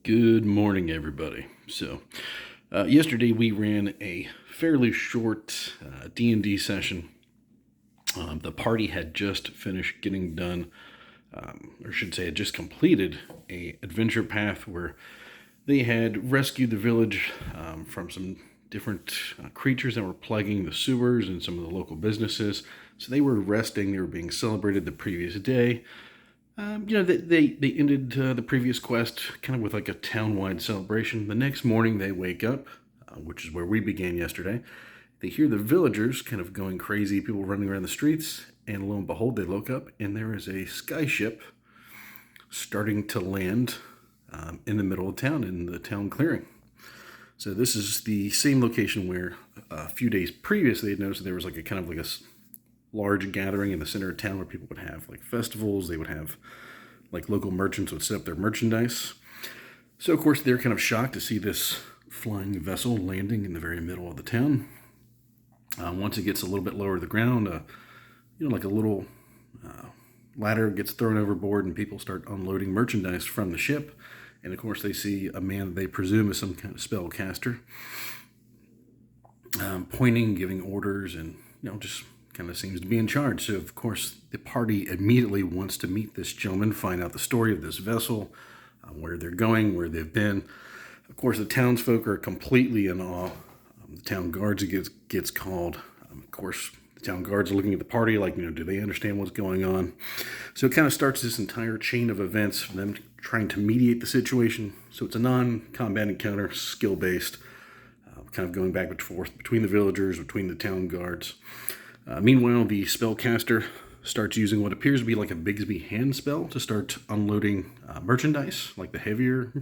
Good morning, everybody. Yesterday we ran a fairly short D&D session. The party had just finished getting done, or should say, had just completed a adventure path where they had rescued the village from some different creatures that were plaguing the sewers and some of the local businesses. So they were resting. They were being celebrated the previous day. They ended the previous quest kind of with like a town-wide celebration. The next morning they wake up, which is where we began yesterday. They hear the villagers kind of going crazy, people running around the streets, and lo and behold, they look up and there is a skyship starting to land in the middle of town, in the town clearing. So this is the same location where a few days previous they had noticed there was like a kind of like a large gathering in the center of town where people would have like festivals. They would have like local merchants would set up their merchandise. So of course they're kind of shocked to see this flying vessel landing in the very middle of the town. Once it gets a little bit lower to the ground, like a little ladder gets thrown overboard and people start unloading merchandise from the ship. And of course they see a man that they presume is some kind of spellcaster, pointing, giving orders, and just kind of seems to be in charge. So of course the party immediately wants to meet this gentleman, find out the story of this vessel, where they're going, where they've been. Of course the townsfolk are completely in awe. The town guards gets called. Of course the town guards are looking at the party like, do they understand what's going on? So it kind of starts this entire chain of events for them trying to mediate the situation. So it's a non-combat encounter, skill-based, kind of going back and forth between the villagers, between the town guards. Meanwhile, the spellcaster starts using what appears to be like a Bigsby hand spell to start unloading merchandise, like the heavier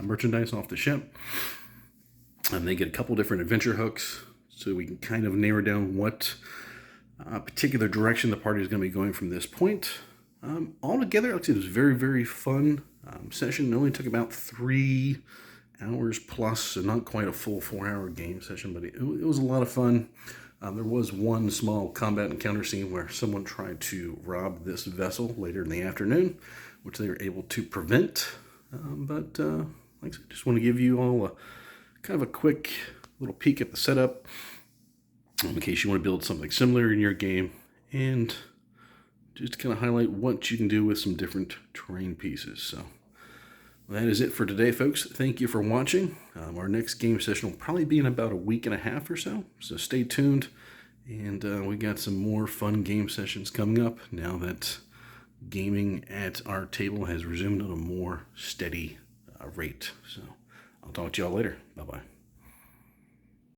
merchandise off the ship. And they get a couple different adventure hooks, so we can kind of narrow down what particular direction the party is going to be going from this point. Altogether, like I said, it was a very, very fun session. It only took about 3 hours plus, so not quite a full 4-hour game session, but it was a lot of fun. There was one small combat encounter scene where someone tried to rob this vessel later in the afternoon, which they were able to prevent. But like I said, just want to give you all a kind of a quick little peek at the setup in case you want to build something similar in your game, and just to kind of highlight what you can do with some different terrain pieces. So that is it for today, folks. Thank you for watching. Our next game session will probably be in about a week and a half or so stay tuned. And we got some more fun game sessions coming up now that gaming at our table has resumed at a more steady rate. So I'll talk to y'all later. Bye-bye.